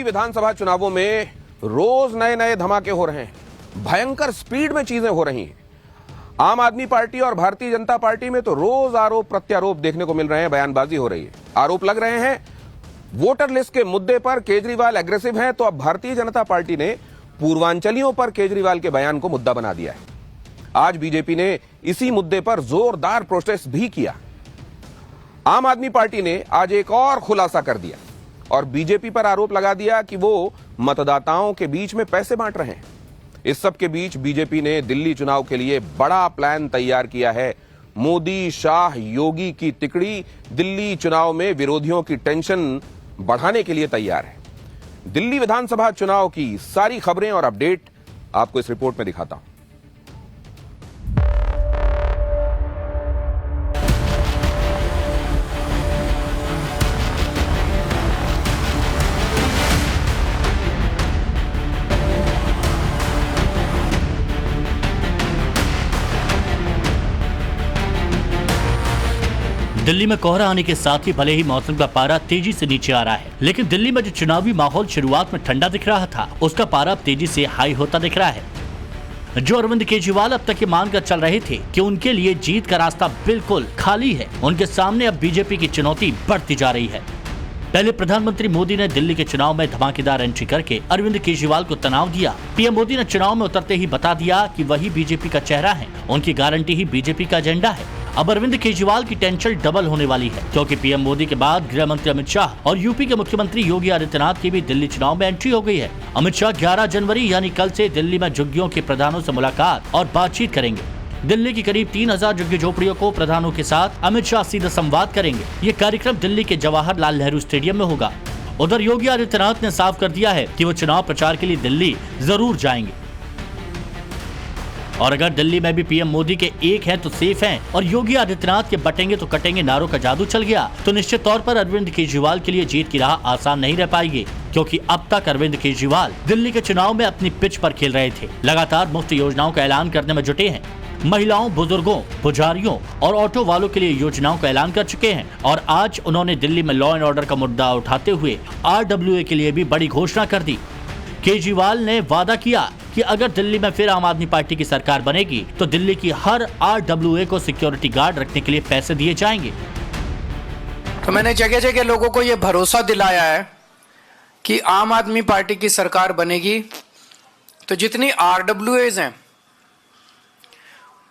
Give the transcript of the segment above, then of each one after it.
विधानसभा चुनावों में रोज नए नए धमाके हो रहे हैं, भयंकर स्पीड में चीजें हो रही हैं। आम आदमी पार्टी और भारतीय जनता पार्टी में तो रोज आरोप प्रत्यारोप देखने को मिल रहे हैं, बयानबाजी हो रही है। आरोप लग रहे हैं वोटर लिस्ट के मुद्दे पर केजरीवाल एग्रेसिव हैं, तो अब भारतीय जनता पार्टी ने पूर्वांचलियों पर केजरीवाल के बयान को मुद्दा बना दिया है। आज बीजेपी ने इसी मुद्दे पर जोरदार प्रोटेस्ट भी किया। आम आदमी पार्टी ने आज एक और खुलासा कर दिया और बीजेपी पर आरोप लगा दिया कि वो मतदाताओं के बीच में पैसे बांट रहे हैं। इस सब के बीच बीजेपी ने दिल्ली चुनाव के लिए बड़ा प्लान तैयार किया है। मोदी, शाह, योगी की तिकड़ी दिल्ली चुनाव में विरोधियों की टेंशन बढ़ाने के लिए तैयार है। दिल्ली विधानसभा चुनाव की सारी खबरें और अपडेट आपको इस रिपोर्ट में दिखाता हूं। दिल्ली में कोहरा आने के साथ ही भले ही मौसम का पारा तेजी से नीचे आ रहा है, लेकिन दिल्ली में जो चुनावी माहौल शुरुआत में ठंडा दिख रहा था, उसका पारा अब तेजी से हाई होता दिख रहा है। जो अरविंद केजरीवाल अब तक ये मानकर चल रहे थे कि उनके लिए जीत का रास्ता बिल्कुल खाली है, उनके सामने अब बीजेपी की चुनौती बढ़ती जा रही है। पहले प्रधानमंत्री मोदी ने दिल्ली के चुनाव में धमाकेदार एंट्री करके अरविंद केजरीवाल को तनाव दिया। पीएम मोदी ने चुनाव में उतरते ही बता दिया कि वही बीजेपी का चेहरा है, उनकी गारंटी ही बीजेपी का एजेंडा है। अब अरविंद केजरीवाल की टेंशन डबल होने वाली है, क्योंकि पीएम मोदी के बाद गृह मंत्री अमित शाह और यूपी के मुख्यमंत्री योगी आदित्यनाथ की भी दिल्ली चुनाव में एंट्री हो गई है। अमित शाह 11 जनवरी यानी कल से दिल्ली में झुग्गियों के प्रधानों से मुलाकात और बातचीत करेंगे। दिल्ली की करीब 3000 झुग्गी झोपड़ियों को प्रधानों के साथ अमित शाह सीधा संवाद करेंगे। ये कार्यक्रम दिल्ली के जवाहरलाल नेहरू स्टेडियम में होगा। उधर योगी आदित्यनाथ ने साफ कर दिया है कि वो चुनाव प्रचार के लिए दिल्ली जरूर जाएंगे, और अगर दिल्ली में भी पीएम मोदी के एक हैं तो सेफ हैं और योगी आदित्यनाथ के बटेंगे तो कटेंगे नारों का जादू चल गया, तो निश्चित तौर पर अरविंद केजरीवाल के लिए जीत की राह आसान नहीं रह पाएगी, क्योंकि अब तक अरविंद केजरीवाल दिल्ली के चुनाव में अपनी पिच पर खेल रहे थे। लगातार मुफ्त योजनाओं का ऐलान करने में जुटे हैं। महिलाओं, बुजुर्गों, पुजारियों और ऑटो वालों के लिए योजनाओं का ऐलान कर चुके हैं, और आज उन्होंने दिल्ली में लॉ एंड ऑर्डर का मुद्दा उठाते हुए RWA के लिए भी बड़ी घोषणा कर दी। केजरीवाल ने वादा किया कि अगर दिल्ली में फिर आम आदमी पार्टी की सरकार बनेगी तो दिल्ली की हर RWA को सिक्योरिटी गार्ड रखने के लिए पैसे दिए जाएंगे। तो मैंने जगह जगह लोगों को यह भरोसा दिलाया है कि आम आदमी पार्टी की सरकार बनेगी तो जितनी RWAs हैं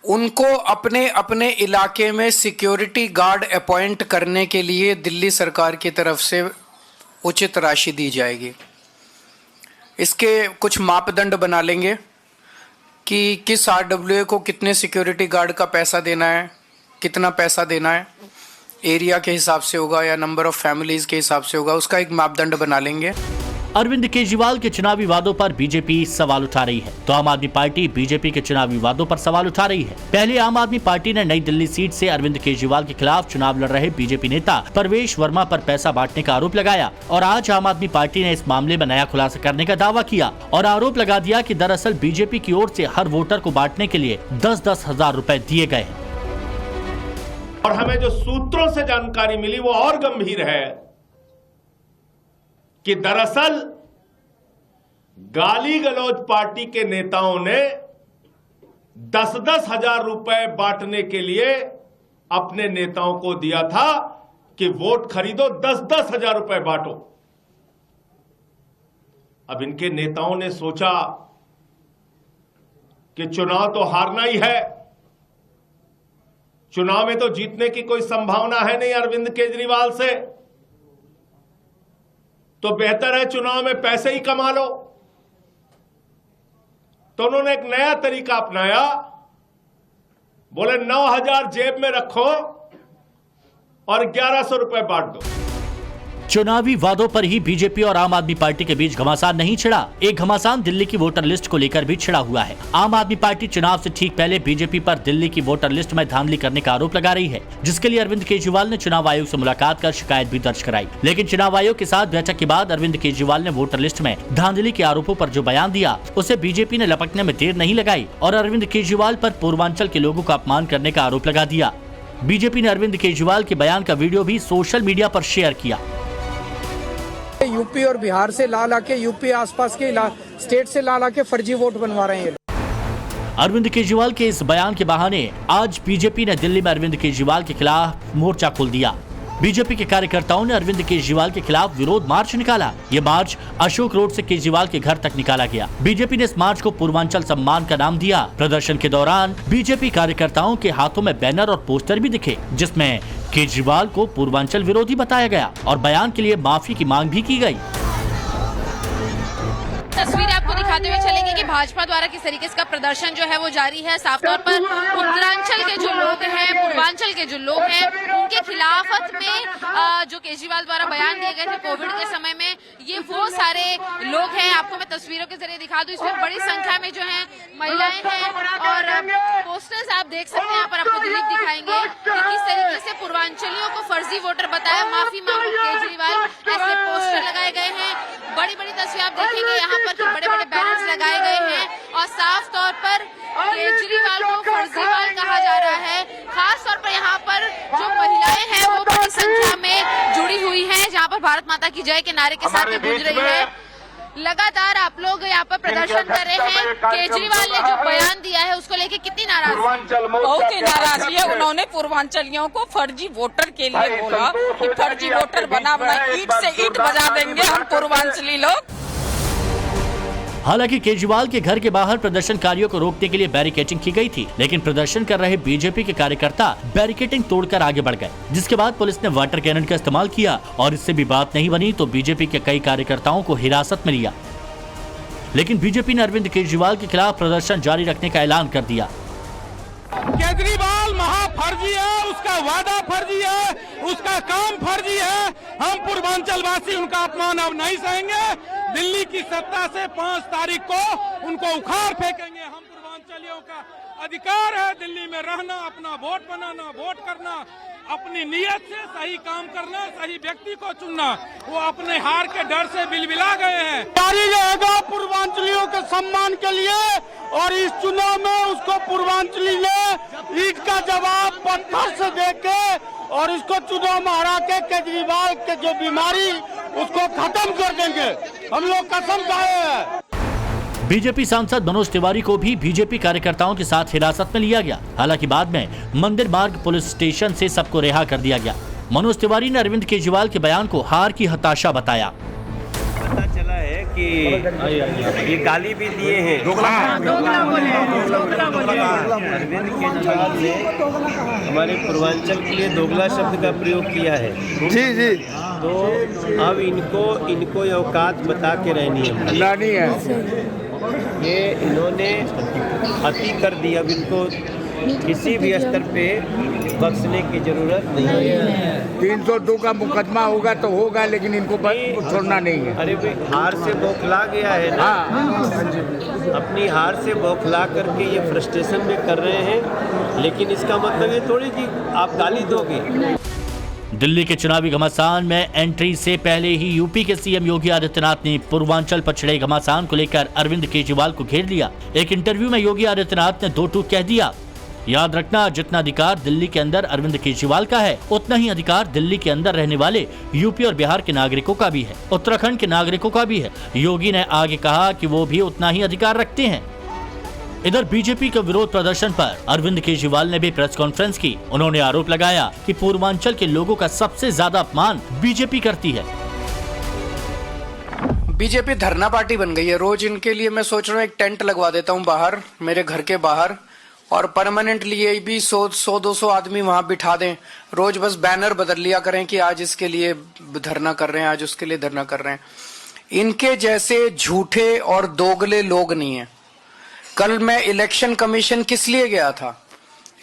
उनको अपने अपने इलाके में सिक्योरिटी गार्ड अपॉइंट करने के लिए दिल्ली सरकार की तरफ से उचित राशि दी जाएगी। इसके कुछ मापदंड बना लेंगे कि किस RWA को कितने सिक्योरिटी गार्ड का पैसा देना है, कितना पैसा देना है, एरिया के हिसाब से होगा या नंबर ऑफ फैमिलीज के हिसाब से होगा, उसका एक मापदंड बना लेंगे। अरविंद केजरीवाल के चुनावी वादों पर बीजेपी सवाल उठा रही है, तो आम आदमी पार्टी बीजेपी के चुनावी वादों पर सवाल उठा रही है। पहले आम आदमी पार्टी ने नई दिल्ली सीट से अरविंद केजरीवाल के खिलाफ चुनाव लड़ रहे बीजेपी नेता परवेश वर्मा पर पैसा बांटने का आरोप लगाया, और आज आम आदमी पार्टी ने इस मामले में नया खुलासा करने का दावा किया और आरोप लगा दिया कि दरअसल बीजेपी की ओर से हर वोटर को बांटने के लिए 10-10 हजार रुपए दिए गए हैं। और हमें जो सूत्रों से जानकारी मिली वो और गंभीर है कि दरअसल गाली गलौज पार्टी के नेताओं ने 10-10 हजार रुपए बांटने के लिए अपने नेताओं को दिया था कि वोट खरीदो, 10-10 हजार रुपए बांटो। अब इनके नेताओं ने सोचा कि चुनाव तो हारना ही है, चुनाव में तो जीतने की कोई संभावना है नहीं अरविंद केजरीवाल से, तो बेहतर है चुनाव में पैसे ही कमा लो। तो उन्होंने एक नया तरीका अपनाया, बोले 9,000 जेब में रखो और 1100 रुपए बांट दो। चुनावी वादों पर ही बीजेपी और आम आदमी पार्टी के बीच घमासान नहीं छिड़ा, एक घमासान दिल्ली की वोटर लिस्ट को लेकर भी छिड़ा हुआ है। आम आदमी पार्टी चुनाव से ठीक पहले बीजेपी पर दिल्ली की वोटर लिस्ट में धांधली करने का आरोप लगा रही है, जिसके लिए अरविंद केजरीवाल ने चुनाव आयोग से मुलाकात कर शिकायत भी दर्ज कराई। लेकिन चुनाव आयोग के साथ बैठक के बाद अरविंद केजरीवाल ने वोटर लिस्ट में धांधली के आरोपों पर जो बयान दिया उसे बीजेपी ने लपकने में देर नहीं लगाई और अरविंद केजरीवाल पर पूर्वांचल के लोगों का अपमान करने का आरोप लगा दिया। बीजेपी ने अरविंद केजरीवाल के बयान का वीडियो भी सोशल मीडिया पर शेयर किया। के यूपी और बिहार से ला के यूपी आसपास के स्टेट से ला के फर्जी वोट बनवा रहे हैं। अरविंद केजरीवाल के इस बयान के बहाने आज बीजेपी ने दिल्ली में अरविंद केजरीवाल के खिलाफ मोर्चा खोल दिया। बीजेपी के कार्यकर्ताओं ने अरविंद केजरीवाल के खिलाफ विरोध मार्च निकाला। ये मार्च अशोक रोड से केजरीवाल के घर तक निकाला गया। बीजेपी ने इस मार्च को पूर्वांचल सम्मान का नाम दिया। प्रदर्शन के दौरान बीजेपी कार्यकर्ताओं के हाथों में बैनर और पोस्टर भी दिखे, जिसमें केजरीवाल को पूर्वांचल विरोधी बताया गया और बयान के लिए माफी की मांग भी की गई। तस्वीरें आपको दिखाते हुए चलेंगे कि भाजपा द्वारा किस तरीके से प्रदर्शन जो है वो जारी है। साफ तौर पर उत्तरांचल के जो लोग हैं, पूर्वांचल के जो लोग हैं, उनके खिलाफत में जो केजरीवाल द्वारा बयान दिए गए थे कोविड के समय में, ये वो सारे लोग हैं। आपको मैं तस्वीरों के जरिए दिखा दूं, इसमें बड़ी संख्या में जो है महिलाएं हैं और पोस्टर्स आप देख सकते हैं। यहाँ पर आपको दिलीप दिखाएंगे कि किस तरीके से पूर्वांचलियों को फर्जी वोटर बताया, माफी मांगो केजरीवाल, ऐसे पोस्टर लगाए गए हैं। बड़ी बड़ी तस्वीर आप देखेंगे यहाँ पर बड़े बड़े बैनर्स लगाए गए हैं और साफ तौर पर केजरीवाल को फर्जीवाल कहा जा रहा है। खास तौर पर यहाँ पर जो महिलाएं हैं वो बड़ी संख्या में जुड़ी हुई हैं, जहाँ पर भारत माता की जय के नारे के साथ में गूंज रही है। लगातार आप लोग यहाँ पर प्रदर्शन कर रहे हैं। केजरीवाल ने जो बयान दिया है उसको लेके कितनी नाराजगी? बहुत ही नाराजगी है। उन्होंने पूर्वांचलियों को फर्जी वोटर के लिए बोला कि फर्जी वोटर बना ईंट से ईंट बजा देंगे हम पूर्वांचली लोग। हालांकि केजरीवाल के घर के बाहर प्रदर्शनकारियों को रोकने के लिए बैरिकेडिंग की गई थी, लेकिन प्रदर्शन कर रहे बीजेपी के कार्यकर्ता बैरिकेडिंग तोड़कर आगे बढ़ गए, जिसके बाद पुलिस ने वाटर कैनन का इस्तेमाल किया और इससे भी बात नहीं बनी तो बीजेपी के कई कार्यकर्ताओं को हिरासत में लिया। लेकिन बीजेपी ने अरविंद केजरीवाल के खिलाफ प्रदर्शन जारी रखने का ऐलान कर दिया। केजरीवाल महाफर्जी है, उसका वादा फर्जी है, उसका काम फर्जी है। हम पूर्वांचल वासी उनका अपमान अब नहीं सहेंगे। दिल्ली की सत्ता से 5 तारीख को उनको उखाड़ फेंकेंगे। हम पूर्वांचलियों का अधिकार है दिल्ली में रहना, अपना वोट बनाना, वोट करना, अपनी नीयत से सही काम करना, सही व्यक्ति को चुनना। वो अपने हार के डर से बिलबिला गए हैं। जारी रहेगा पूर्वांचलियों के सम्मान के लिए और इस चुनाव में उसको पूर्वांचली ने ईंट का जवाब पत्थर से देके और इसको चुनाव में हरा के केजरीवाल के जो बीमारी उसको खत्म कर देंगे। हम लोग कसम खाए हैं। बीजेपी सांसद मनोज तिवारी को भी बीजेपी कार्यकर्ताओं के साथ हिरासत में लिया गया। हालांकि बाद में मंदिर मार्ग पुलिस स्टेशन से सबको रिहा कर दिया गया। मनोज तिवारी ने अरविंद केजरीवाल के बयान को हार की हताशा बताया। पता चला है कि ये गाली भी दिए हैं। अरविंद केजरीवाल ने हमारे पूर्वांचल के लिए दोगला शब्द का प्रयोग किया है। जी जी। तो अब इनको ये औकात बता के रहनी है। ये इन्होंने अति कर दिया। अब इनको किसी भी स्तर पे बख्शने की जरूरत नहीं है। 302 का मुकदमा होगा तो होगा, लेकिन इनको छोड़ना नहीं है। अरे भाई, हार से बौखला गया है ना। अपनी हार से बौखला करके ये फ्रस्ट्रेशन में कर रहे हैं, लेकिन इसका मतलब ये थोड़ी कि आप गाली दोगे। दिल्ली के चुनावी घमासान में एंट्री से पहले ही यूपी के सीएम योगी आदित्यनाथ ने पूर्वांचल पछड़े घमासान को लेकर अरविंद केजरीवाल को घेर लिया। एक इंटरव्यू में योगी आदित्यनाथ ने 2 टूक कह दिया। याद रखना, जितना अधिकार दिल्ली के अंदर अरविंद केजरीवाल का है, उतना ही अधिकार दिल्ली के अंदर रहने वाले यूपी और बिहार के नागरिकों का भी है, उत्तराखंड के नागरिकों का भी है। योगी ने आगे कहा कि वो भी उतना ही अधिकार रखते हैं। इधर बीजेपी के विरोध प्रदर्शन पर अरविंद केजरीवाल ने भी प्रेस कॉन्फ्रेंस की। उन्होंने आरोप लगाया कि पूर्वांचल के लोगों का सबसे ज्यादा अपमान बीजेपी करती है। बीजेपी धरना पार्टी बन गई है। रोज इनके लिए मैं सोच रहा हूँ एक टेंट लगवा देता हूँ बाहर, मेरे घर के बाहर, और परमानेंटली ये भी 100-200 आदमी वहां बिठा दें। रोज बस बैनर बदल लिया करें कि आज इसके लिए धरना कर रहे हैं, आज उसके लिए धरना कर रहे हैं। इनके जैसे झूठे और दोगले लोग नहीं है। कल मैं इलेक्शन कमीशन किस लिए गया था?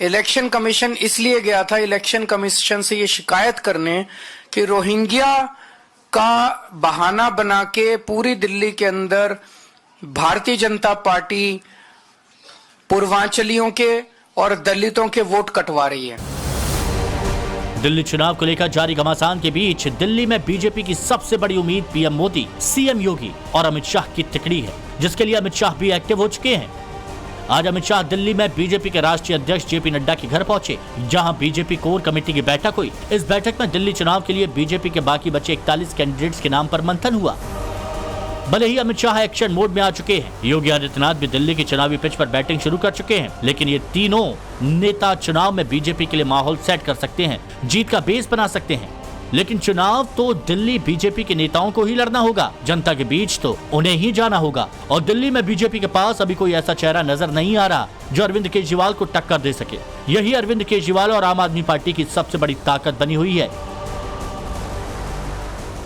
इलेक्शन कमीशन इसलिए गया था, इलेक्शन कमीशन से ये शिकायत करने कि रोहिंग्या का बहाना बना के पूरी दिल्ली के अंदर भारतीय जनता पार्टी पूर्वांचलियों के और दलितों के वोट कटवा रही है। दिल्ली चुनाव को लेकर जारी घमासान के बीच दिल्ली में बीजेपी की सबसे बड़ी उम्मीद पीएम मोदी, सीएम योगी और अमित शाह की तिकड़ी है, जिसके लिए अमित शाह भी एक्टिव हो चुके हैं। आज अमित शाह दिल्ली में बीजेपी के राष्ट्रीय अध्यक्ष जेपी नड्डा के घर पहुंचे, जहां बीजेपी कोर कमेटी की बैठक हुई। इस बैठक में दिल्ली चुनाव के लिए बीजेपी के बाकी बचे 41 कैंडिडेट्स के नाम पर मंथन हुआ। भले ही अमित शाह एक्शन मोड में आ चुके हैं, योगी आदित्यनाथ भी दिल्ली की चुनावी पिच पर बैटिंग शुरू कर चुके हैं, लेकिन ये तीनों नेता चुनाव में बीजेपी के लिए माहौल सेट कर सकते हैं, जीत का बेस बना सकते हैं। लेकिन चुनाव तो दिल्ली बीजेपी के नेताओं को ही लड़ना होगा, जनता के बीच तो उन्हें ही जाना होगा। और दिल्ली में बीजेपी के पास अभी कोई ऐसा चेहरा नजर नहीं आ रहा जो अरविंद केजरीवाल को टक्कर दे सके। यही अरविंद केजरीवाल और आम आदमी पार्टी की सबसे बड़ी ताकत बनी हुई है।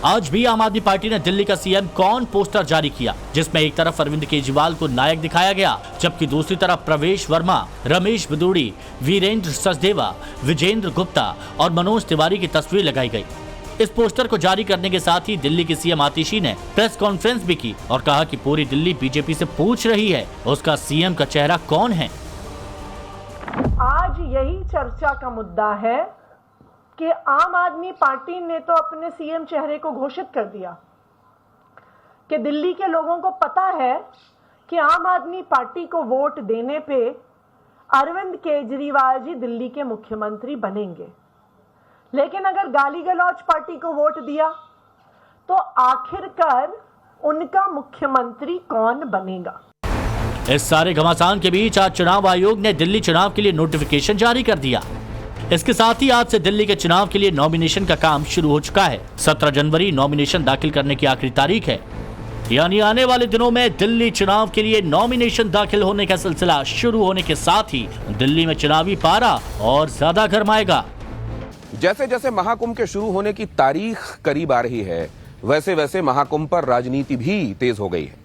आज भी आम आदमी पार्टी ने दिल्ली का सीएम कौन पोस्टर जारी किया, जिसमें एक तरफ अरविंद केजरीवाल को नायक दिखाया गया, जबकि दूसरी तरफ प्रवेश वर्मा, रमेश बिदूड़ी, वीरेंद्र सचदेवा, विजेंद्र गुप्ता और मनोज तिवारी की तस्वीर लगाई गई। इस पोस्टर को जारी करने के साथ ही दिल्ली की सीएम आतिशी ने प्रेस कॉन्फ्रेंस भी की और कहा कि पूरी दिल्ली बीजेपी से पूछ रही है उसका सीएम का चेहरा कौन है। आज यही चर्चा का मुद्दा है कि आम आदमी पार्टी ने तो अपने सीएम चेहरे को घोषित कर दिया कि दिल्ली के लोगों को पता है कि आम आदमी पार्टी को वोट देने पे अरविंद केजरीवाल जी दिल्ली के मुख्यमंत्री बनेंगे। लेकिन अगर गाली गलौज पार्टी को वोट दिया तो आखिरकार उनका मुख्यमंत्री कौन बनेगा? इस सारे घमासान के बीच आज चुनाव आयोग ने दिल्ली चुनाव के लिए नोटिफिकेशन जारी कर दिया। इसके साथ ही आज से दिल्ली के चुनाव के लिए नॉमिनेशन का काम शुरू हो चुका है। 17 जनवरी नॉमिनेशन दाखिल करने की आखिरी तारीख है, यानी आने वाले दिनों में दिल्ली चुनाव के लिए नॉमिनेशन दाखिल होने का सिलसिला शुरू होने के साथ ही दिल्ली में चुनावी पारा और ज्यादा गरमाएगा। जैसे जैसे महाकुंभ के शुरू होने की तारीख करीब आ रही है, वैसे वैसे महाकुंभ पर राजनीति भी तेज हो गई है।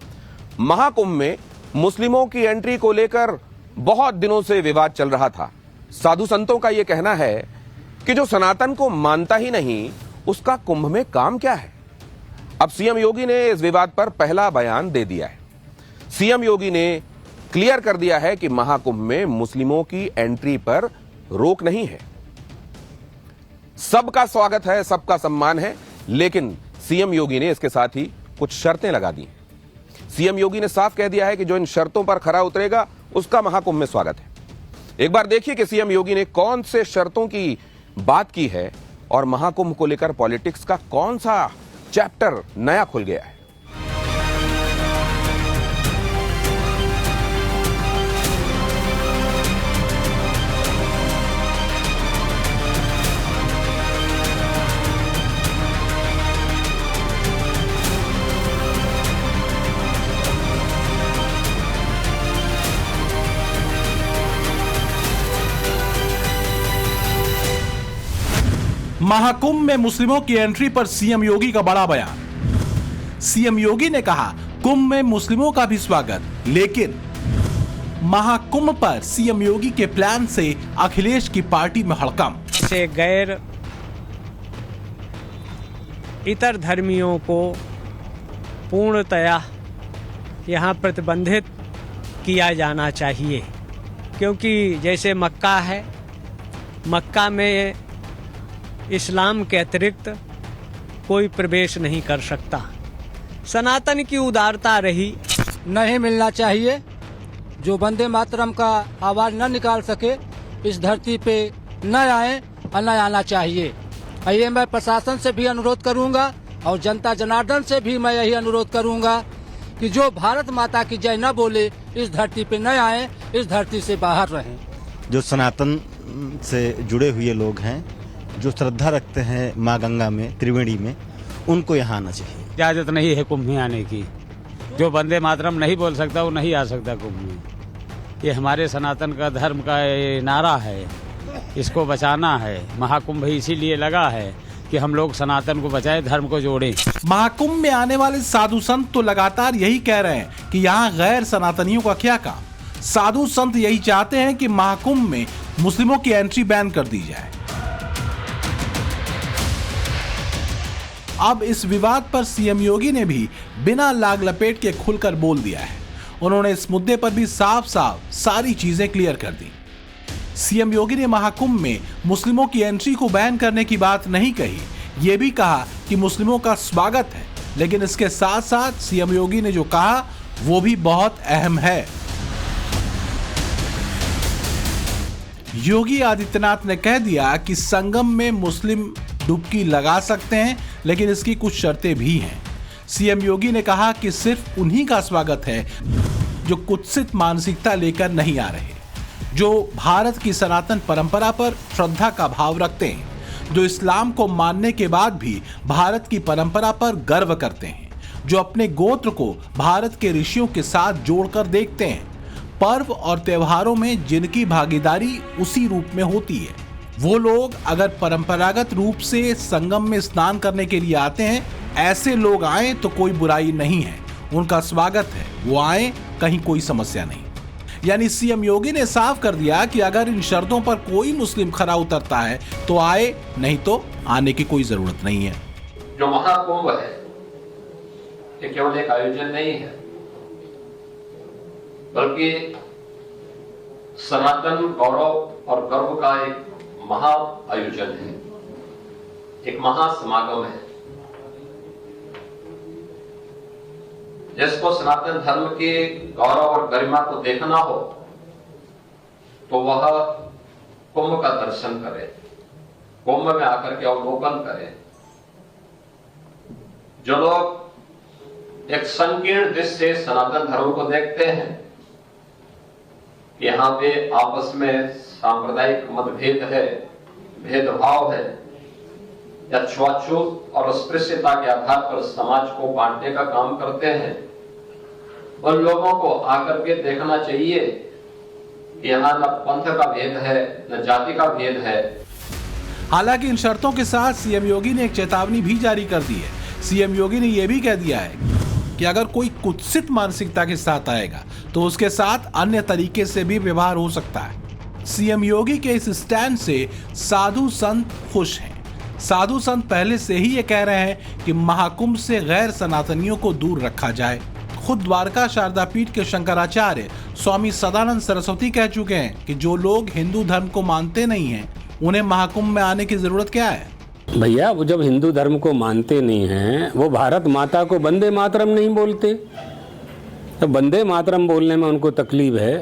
महाकुंभ में मुस्लिमों की एंट्री को लेकर बहुत दिनों से विवाद चल रहा था। साधु संतों का यह कहना है कि जो सनातन को मानता ही नहीं, उसका कुंभ में काम क्या है। अब सीएम योगी ने इस विवाद पर पहला बयान दे दिया है। सीएम योगी ने क्लियर कर दिया है कि महाकुंभ में मुस्लिमों की एंट्री पर रोक नहीं है। सबका स्वागत है, सबका सम्मान है, लेकिन सीएम योगी ने इसके साथ ही कुछ शर्तें लगा दी। सीएम योगी ने साफ कह दिया है कि जो इन शर्तों पर खरा उतरेगा उसका महाकुंभ में स्वागत है। एक बार देखिए कि सीएम योगी ने कौन से शर्तों की बात की है और महाकुंभ को लेकर पॉलिटिक्स का कौन सा चैप्टर नया खुल गया है। महाकुंभ में मुस्लिमों की एंट्री पर सीएम योगी का बड़ा बयान। सीएम योगी ने कहा कुंभ में मुस्लिमों का भी स्वागत, लेकिन महाकुंभ पर सीएम योगी के प्लान से अखिलेश की पार्टी में हड़कंप। से गैर इतर धर्मियों को पूर्णतया यहाँ प्रतिबंधित किया जाना चाहिए, क्योंकि जैसे मक्का है, मक्का में इस्लाम के अतिरिक्त कोई प्रवेश नहीं कर सकता। सनातन की उदारता रही नहीं मिलना चाहिए। जो वंदे मातरम का आवाज न निकाल सके इस धरती पे न आए और न आना चाहिए। ये मैं प्रशासन से भी अनुरोध करूंगा और जनता जनार्दन से भी मैं यही अनुरोध करूंगा कि जो भारत माता की जय न बोले इस धरती पे न आए, इस धरती से बाहर रहें। जो सनातन से जुड़े हुए लोग हैं, जो श्रद्धा रखते हैं माँ गंगा में, त्रिवेणी में, उनको यहाँ आना चाहिए। इजाजत नहीं है कुंभ में आने की। जो वंदे मातरम नहीं बोल सकता वो नहीं आ सकता कुंभ में। ये हमारे सनातन का धर्म का नारा है, इसको बचाना है। महाकुंभ इसीलिए लगा है कि हम लोग सनातन को बचाए, धर्म को जोड़ें। महाकुंभ में आने वाले साधु संत तो लगातार यही कह रहे हैं कि यहाँ गैर सनातनियों का क्या काम। साधु संत यही चाहते हैं कि महाकुंभ में मुस्लिमों की एंट्री बैन कर दी जाए। अब इस विवाद पर सीएम योगी ने भी बिना लाग लपेट के खुलकर बोल दिया है। उन्होंने इस मुद्दे पर भी साफ साफ सारी चीजें क्लियर कर दी। सीएम योगी ने महाकुंभ में मुस्लिमों की एंट्री को बैन करने की बात नहीं कही, ये भी कहा कि मुस्लिमों का स्वागत है, लेकिन इसके साथ साथ सीएम योगी ने जो कहा वो भी बहुत अहम है। योगी आदित्यनाथ ने कह दिया कि संगम में मुस्लिम डुबकी लगा सकते हैं, लेकिन इसकी कुछ शर्तें भी हैं। सीएम योगी ने कहा कि सिर्फ उन्हीं का स्वागत है जो कुत्सित मानसिकता लेकर नहीं आ रहे, जो भारत की सनातन परंपरा पर श्रद्धा का भाव रखते हैं, जो इस्लाम को मानने के बाद भी भारत की परंपरा पर गर्व करते हैं, जो अपने गोत्र को भारत के ऋषियों के साथ जोड़कर देखते हैं, पर्व और त्योहारों में जिनकी भागीदारी उसी रूप में होती है। वो लोग अगर परंपरागत रूप से संगम में स्नान करने के लिए आते हैं, ऐसे लोग आए तो कोई बुराई नहीं है, उनका स्वागत है, वो आए, कहीं कोई समस्या नहीं। यानी सीएम योगी ने साफ कर दिया कि अगर इन शर्तों पर कोई मुस्लिम खरा उतरता है तो आए, नहीं तो आने की कोई जरूरत नहीं है। जो महाकुंभ है ये केवल एक आयोजन नहीं है, बल्कि सनातन गौरव और गर्व का एक महा आयोजन है, एक महासमागम है। जिसको सनातन धर्म के गौरव और गरिमा को देखना हो तो वह कुंभ का दर्शन करे, कुंभ में आकर के अवलोकन करे। जो लोग एक संकीर्ण दृष्टि से सनातन धर्म को देखते हैं, यहाँ पे आपस में सांप्रदायिक मतभेद है, भेदभाव है या छुआछूत और अस्पृश्यता के आधार पर समाज को बांटने का काम करते हैं, उन लोगों को आकर के देखना चाहिए कि यहाँ न पंथ का भेद है न जाति का भेद है। हालांकि इन शर्तों के साथ सीएम योगी ने एक चेतावनी भी जारी कर दी है। सीएम योगी ने यह भी कह दिया है कि अगर कोई कुत्सित मानसिकता के साथ आएगा तो उसके साथ अन्य तरीके से भी व्यवहार हो सकता है। सीएम योगी के इस स्टैंड से साधु संत खुश हैं। साधु संत पहले से ही ये कह रहे हैं कि महाकुंभ से गैर सनातनियों को दूर रखा जाए। खुद द्वारका शारदा पीठ के शंकराचार्य स्वामी सदानंद सरस्वती कह चुके हैं कि जो लोग हिंदू धर्म को मानते नहीं हैं, उन्हें महाकुंभ में आने की जरूरत क्या है। भैया, वो जब हिंदू धर्म को मानते नहीं हैं, वो भारत माता को वंदे मातरम नहीं बोलते, तो वंदे मातरम बोलने में उनको तकलीफ है,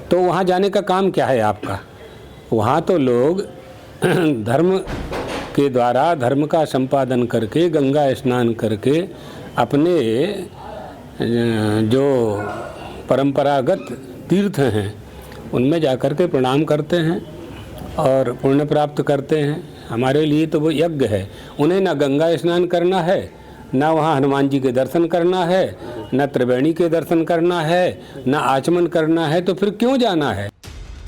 तो वहाँ जाने का काम क्या है आपका। वहाँ तो लोग धर्म के द्वारा धर्म का संपादन करके, गंगा स्नान करके, अपने जो परंपरागत तीर्थ हैं उनमें जाकर के प्रणाम करते हैं और पुण्य प्राप्त करते हैं। हमारे लिए तो वो यज्ञ है। उन्हें ना गंगा स्नान करना है, ना वहाँ हनुमान जी के दर्शन करना है, ना त्रिवेणी के दर्शन करना है, ना आचमन करना है, तो फिर क्यों जाना है।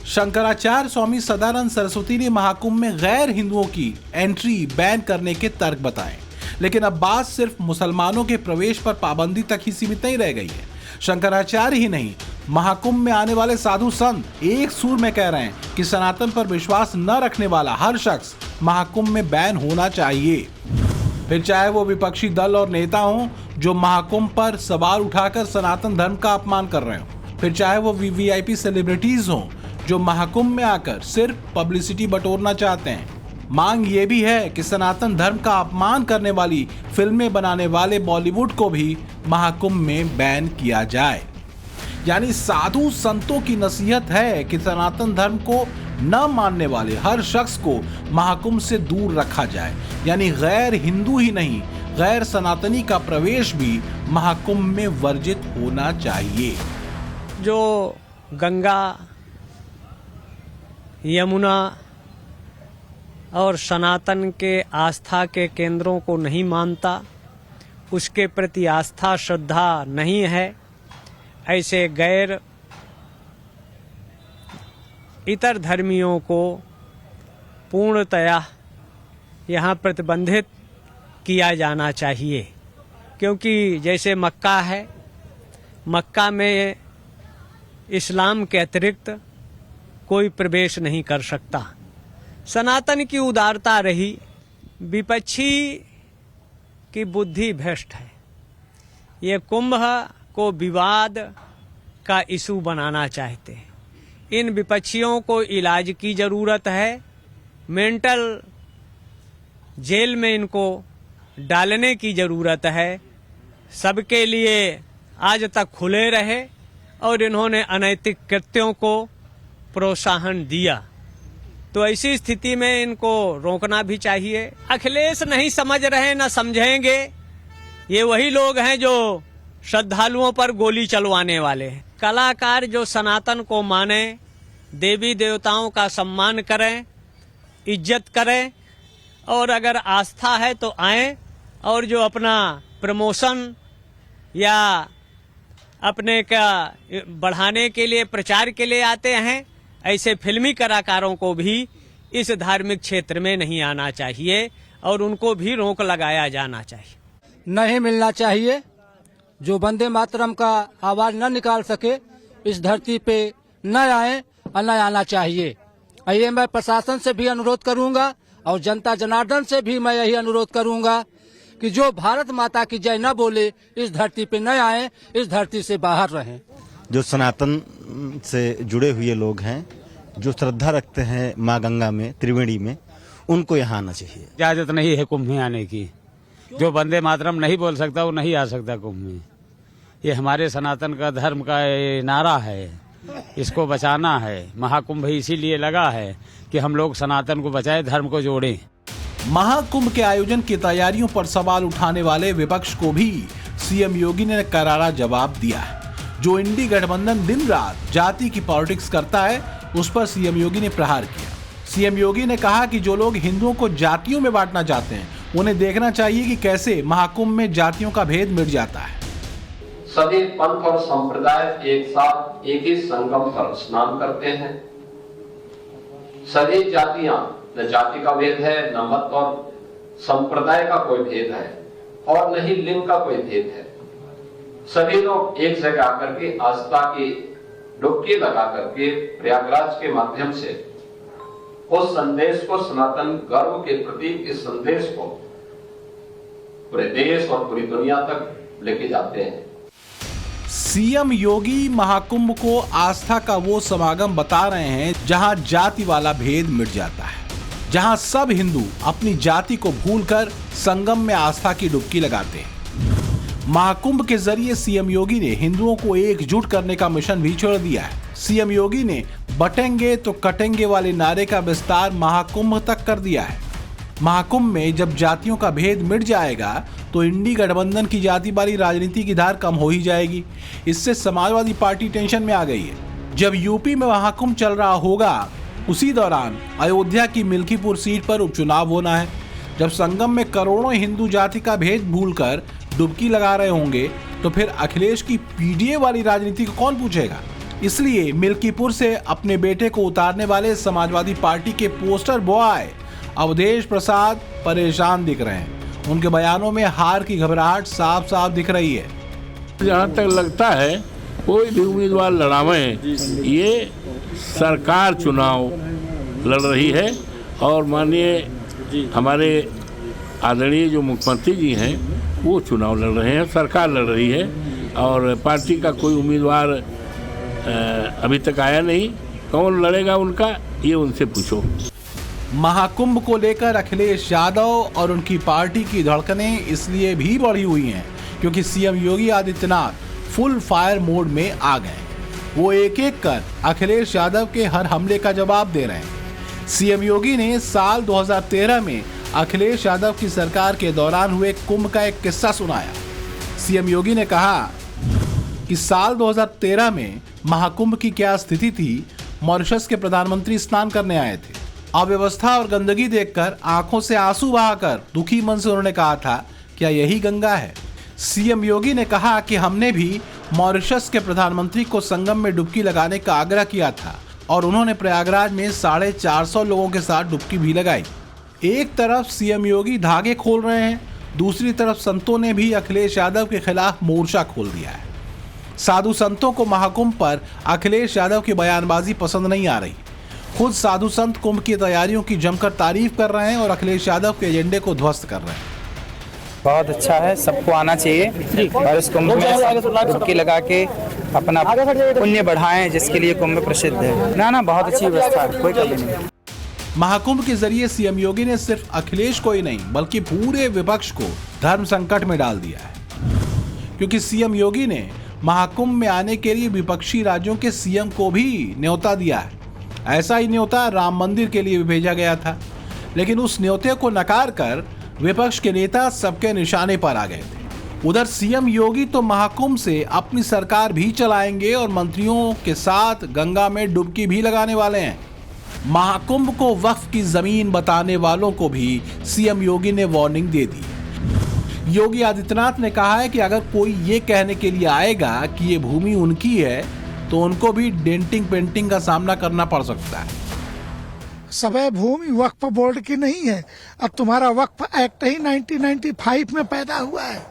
शंकराचार्य स्वामी सदानंद सरस्वती ने महाकुंभ में गैर हिंदुओं की एंट्री बैन करने के तर्क बताए, लेकिन अब बात सिर्फ मुसलमानों के प्रवेश पर पाबंदी तक ही सीमित नहीं रह गई है। शंकराचार्य ही नहीं, महाकुंभ में आने वाले साधु संत एक सुर में कह रहे हैं कि सनातन पर विश्वास न रखने वाला हर शख्स महाकुंभ में बैन होना चाहिए। फिर चाहे वो विपक्षी दल और नेता हों जो महाकुंभ पर सवाल उठाकर सनातन धर्म का अपमान कर रहे हों, फिर चाहे वो वीवीआईपी सेलिब्रिटीज हों जो महाकुंभ में आकर सिर्फ पब्लिसिटी बटोरना चाहते हैं। मांग ये भी है कि सनातन धर्म का अपमान करने वाली फिल्में बनाने वाले बॉलीवुड को भी महाकुंभ में बैन किया जाए। यानी साधु संतों की नसीहत है कि सनातन धर्म को न मानने वाले हर शख्स को महाकुंभ से दूर रखा जाए। यानी गैर हिंदू ही नहीं, गैर सनातनी का प्रवेश भी महाकुंभ में वर्जित होना चाहिए। जो गंगा, यमुना और सनातन के आस्था के केंद्रों को नहीं मानता, उसके प्रति आस्था श्रद्धा नहीं है, ऐसे गैर इतर धर्मियों को पूर्णतया यहाँ प्रतिबंधित किया जाना चाहिए। क्योंकि जैसे मक्का है, मक्का में इस्लाम के अतिरिक्त कोई प्रवेश नहीं कर सकता। सनातन की उदारता रही, विपक्षी की बुद्धि भ्रष्ट है। ये कुंभ को विवाद का इशू बनाना चाहते हैं। इन विपक्षियों को इलाज की जरूरत है, मेंटल जेल में इनको डालने की जरूरत है। सबके लिए आज तक खुले रहे और इन्होंने अनैतिक कृत्यों को प्रोत्साहन दिया। तो ऐसी स्थिति में इनको रोकना भी चाहिए। अखिलेश नहीं समझ रहे न समझेंगे, ये वही लोग हैं जो श्रद्धालुओं पर गोली चलवाने वाले हैं। कलाकार जो सनातन को माने, देवी देवताओं का सम्मान करें, इज्जत करें, और अगर आस्था है तो आएं, और जो अपना प्रमोशन या अपने का बढ़ाने के लिए, प्रचार के लिए आते हैं, ऐसे फिल्मी कलाकारों को भी इस धार्मिक क्षेत्र में नहीं आना चाहिए और उनको भी रोक लगाया जाना चाहिए। नहीं मिलना चाहिए। जो वंदे मातरम का आवाज न निकाल सके इस धरती पे न आए और न आना चाहिए। ये मैं प्रशासन से भी अनुरोध करूंगा और जनता जनार्दन से भी मैं यही अनुरोध करूंगा कि जो भारत माता की जय न बोले इस धरती पे न आए, इस धरती से बाहर रहें। जो सनातन से जुड़े हुए लोग हैं, जो श्रद्धा रखते हैं माँ गंगा में, त्रिवेणी में, उनको यहाँ आना चाहिए। इजाजत नहीं है कुंभ में आने की। जो वंदे मातरम नहीं बोल सकता वो नहीं आ सकता कुंभ में। ये हमारे सनातन का धर्म का ये नारा है, इसको बचाना है। महाकुंभ इसीलिए लगा है कि हम लोग सनातन को बचाए, धर्म को जोड़ें। महाकुंभ के आयोजन की तैयारियों पर सवाल उठाने वाले विपक्ष को भी सीएम योगी ने करारा जवाब दिया है। जो इंडी गठबंधन दिन रात जाति की पॉलिटिक्स करता है, उस पर सीएम योगी ने प्रहार किया। सीएम योगी ने कहा कि जो लोग हिंदुओं को जातियों में बांटना चाहते हैं, उन्हें देखना चाहिए कि कैसे महाकुंभ में जातियों का भेद मिट जाता है। सभी पंथ और संप्रदाय एक साथ एक ही संगम पर स्नान करते हैं। सभी जातियां, न जाति का भेद है, न मत और संप्रदाय का कोई भेद है, और न ही लिंग का कोई भेद है। सभी लोग एक जगह आकर के आस्था की डुबकी लगा करके प्रयागराज के माध्यम से उस संदेश को, सनातन गर्व के प्रतीक इस संदेश को पूरे देश और पूरी दुनिया तक लेके जाते हैं। सीएम योगी महाकुंभ को आस्था का वो समागम बता रहे हैं जहां जाति वाला भेद मिट जाता है, जहां सब हिंदू अपनी जाति को भूलकर संगम में आस्था की डुबकी लगाते हैं। महाकुंभ के जरिए सीएम योगी ने हिंदुओं को एकजुट करने का मिशन भी छोड़ दिया है। सीएम योगी ने बटेंगे तो कटेंगे वाले नारे का विस्तार महाकुंभ तक कर दिया है। महाकुंभ में जब जातियों का भेद मिट जाएगा तो इंडी गठबंधन की जाति वाली राजनीति की धार कम हो ही जाएगी। इससे समाजवादी पार्टी टेंशन में आ गई है। जब यूपी में महाकुंभ चल रहा होगा, उसी दौरान अयोध्या की मिल्कीपुर सीट पर उपचुनाव होना है। जब संगम में करोड़ों हिंदू जाति का भेद भूलकर डुबकी लगा रहे होंगे, तो फिर अखिलेश की पीडीए वाली राजनीति को कौन पूछेगा। इसलिए मिल्कीपुर से अपने बेटे को उतारने वाले समाजवादी पार्टी के पोस्टर बॉय अवधेश प्रसाद परेशान दिख रहे हैं। उनके बयानों में हार की घबराहट साफ साफ दिख रही है। जहाँ तक लगता है कोई भी उम्मीदवार लड़ावे, ये सरकार चुनाव लड़ रही है और माननीय हमारे आदरणीय जो मुख्यमंत्री जी हैं वो चुनाव लड़ रहे हैं, सरकार लड़ रही है और पार्टी का कोई उम्मीदवार अभी तक आया नहीं। कौन लड़ेगा उनका, ये उनसे पूछो। महाकुंभ को लेकर अखिलेश यादव और उनकी पार्टी की धड़कनें इसलिए भी बढ़ी हुई हैं क्योंकि CM Yogi Adityanath full fire mode में आ गए। वो एक एक कर अखिलेश यादव के हर हमले का जवाब दे रहे हैं। सीएम योगी ने साल 2013 में अखिलेश यादव की सरकार के दौरान हुए कुंभ का एक किस्सा सुनाया। सीएम योगी ने कहा कि साल 2013 में महाकुंभ की क्या स्थिति थी। मॉरिशस के प्रधानमंत्री स्नान करने आए थे। अव्यवस्था और गंदगी देखकर आंखों से आंसू बहाकर दुखी मन से उन्होंने कहा था, क्या यही गंगा है। सीएम योगी ने कहा कि हमने भी मॉरिशस के प्रधानमंत्री को संगम में डुबकी लगाने का आग्रह किया था और उन्होंने प्रयागराज में 450 लोगों के साथ डुबकी भी लगाई। एक तरफ सीएम योगी धागे खोल रहे हैं, दूसरी तरफ संतों ने भी अखिलेश यादव के खिलाफ मोर्चा खोल दिया है। साधु संतों को महाकुंभ पर अखिलेश यादव की बयानबाजी पसंद नहीं आ रही। खुद साधु संत कुंभ की तैयारियों की जमकर तारीफ कर रहे हैं और अखिलेश यादव के एजेंडे को ध्वस्त कर रहे हैं। बहुत अच्छा है, सबको आना चाहिए और इस कुंभ में डुबकी लगा के अपना पुण्य बढ़ाएं, जिसके लिए कुंभ प्रसिद्ध है। ना बहुत अच्छी व्यवस्था है, कोई कमी नहीं। महाकुंभ के जरिए सीएम योगी ने सिर्फ अखिलेश को ही नहीं बल्कि पूरे विपक्ष को धर्म संकट में डाल दिया है, क्योंकि सीएम योगी ने महाकुंभ में आने के लिए विपक्षी राज्यों के सीएम को भी न्योता दिया है। ऐसा ही न्योता राम मंदिर के लिए भी भेजा गया था, लेकिन उस न्योते को नकार कर विपक्ष के नेता सबके निशाने पर आ गए थे। उधर सीएम योगी तो महाकुंभ से अपनी सरकार भी चलाएंगे और मंत्रियों के साथ गंगा में डुबकी भी लगाने वाले हैं। महाकुंभ को वक्फ की जमीन बताने वालों को भी सीएम योगी ने वार्निंग दे दी। योगी आदित्यनाथ ने कहा है कि अगर कोई ये कहने के लिए आएगा कि ये भूमि उनकी है तो उनको भी डेंटिंग पेंटिंग का सामना करना पड़ सकता है। सबे भूमि वक्फ बोर्ड की नहीं है। अब तुम्हारा वक्फ एक्ट ही 1995 में पैदा हुआ है,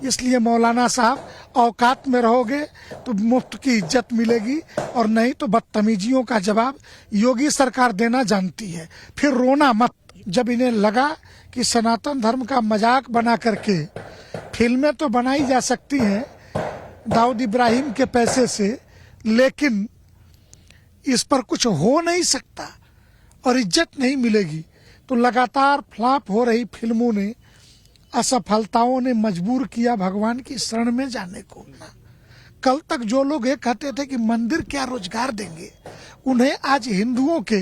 इसलिए मौलाना साहब औकात में रहोगे तो मुफ्त की इज्जत मिलेगी और नहीं तो बदतमीजियों का जवाब योगी सरकार देना जानती है। फिर रोना मत। जब इन्हें लगा कि सनातन धर्म का मजाक बना करके फिल्में तो बनाई जा सकती हैं दाऊद इब्राहिम के पैसे से, लेकिन इस पर कुछ हो नहीं सकता और इज्जत नहीं मिलेगी, तो लगातार फ्लॉप हो रही फिल्मों ने, असफलताओं ने मजबूर किया भगवान की शरण में जाने को। कल तक जो लोग ये कहते थे कि मंदिर क्या रोजगार देंगे, उन्हें आज हिंदुओं के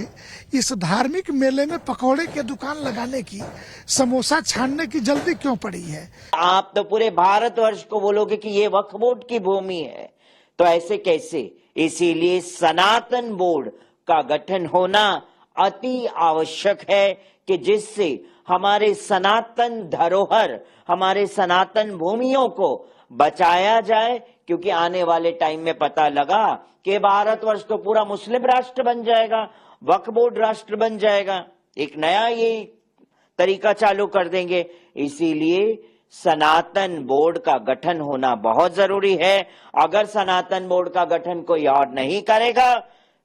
इस धार्मिक मेले में पकौड़े के दुकान लगाने की, समोसा छानने की जल्दी क्यों पड़ी है? आप तो पूरे भारतवर्ष को बोलोगे कि ये वक्फ बोर्ड की भूमि है, तो ऐसे कैसे? इसीलिए सनातन बोर्ड का गठन होना अति आवश्यक है कि जिससे हमारे सनातन धरोहर, हमारे सनातन भूमियों को बचाया जाए, क्योंकि आने वाले टाइम में पता लगा कि भारतवर्ष तो पूरा मुस्लिम राष्ट्र बन जाएगा, वक्फ बोर्ड राष्ट्र बन जाएगा, एक नया ये तरीका चालू कर देंगे। इसीलिए सनातन बोर्ड का गठन होना बहुत जरूरी है। अगर सनातन बोर्ड का गठन कोई और नहीं करेगा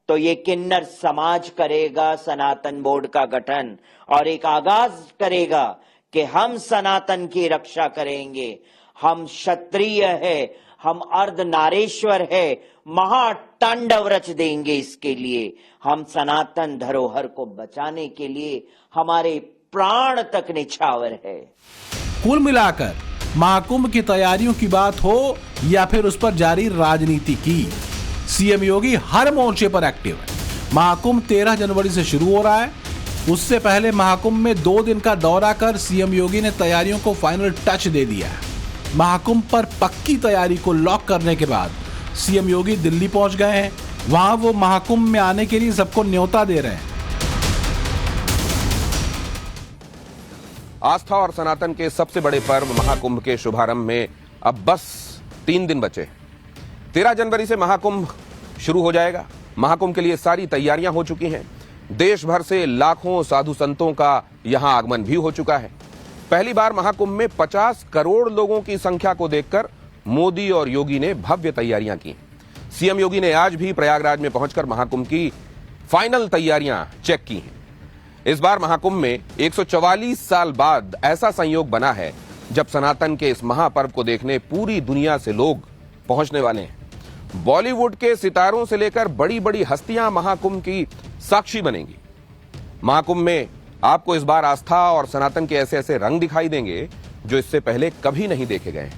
तो ये किन्नर समाज करेगा सनातन बोर्ड का गठन, और एक आगाज करेगा कि हम सनातन की रक्षा करेंगे, हम क्षत्रिय है, हम अर्धनारेश्वर है, महातांडव रच देंगे। इसके लिए हम सनातन धरोहर को बचाने के लिए हमारे प्राण तक निछावर है। कुल मिलाकर महाकुंभ की तैयारियों की बात हो या फिर उस पर जारी राजनीति की, सीएम योगी हर मोर्चे पर एक्टिव है। महाकुंभ 13 जनवरी से शुरू हो रहा है। उससे पहले महाकुंभ में 2 दिन का दौरा कर सीएम योगी ने तैयारियों को फाइनल टच दे दिया है। महाकुंभ पर पक्की तैयारी को लॉक करने के बाद सीएम योगी दिल्ली पहुंच गए हैं। वहां वो महाकुंभ में आने के लिए सबको न्योता दे रहे हैं। आस्था और सनातन के सबसे बड़े पर्व महाकुंभ के शुभारंभ में अब बस 3 दिन बचे। 13 जनवरी से महाकुंभ शुरू हो जाएगा। महाकुंभ के लिए सारी तैयारियां हो चुकी हैं। देश भर से लाखों साधु संतों का यहां आगमन भी हो चुका है। पहली बार महाकुंभ में 50 करोड़ लोगों की संख्या को देखकर मोदी और योगी ने भव्य तैयारियां की। सीएम योगी ने आज भी प्रयागराज में पहुंचकर महाकुंभ की फाइनल तैयारियां चेक की हैं। इस बार महाकुंभ में 144 साल बाद ऐसा संयोग बना है जब सनातन के इस महापर्व को देखने पूरी दुनिया से लोग पहुंचने वाले हैं। बॉलीवुड के सितारों से लेकर बड़ी बड़ी हस्तियां महाकुंभ की साक्षी बनेंगी। महाकुंभ में आपको इस बार आस्था और सनातन के ऐसे ऐसे रंग दिखाई देंगे जो इससे पहले कभी नहीं देखे गए।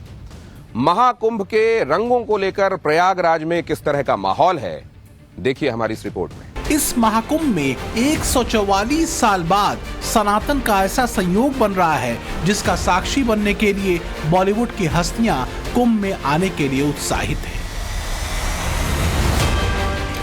महाकुंभ के रंगों को लेकर प्रयागराज में किस तरह का माहौल है, देखिए हमारी इस रिपोर्ट में। इस महाकुंभ में 144 साल बाद सनातन का ऐसा संयोग बन रहा है जिसका साक्षी बनने के लिए बॉलीवुड की हस्तियां कुंभ में आने के लिए उत्साहित हैं।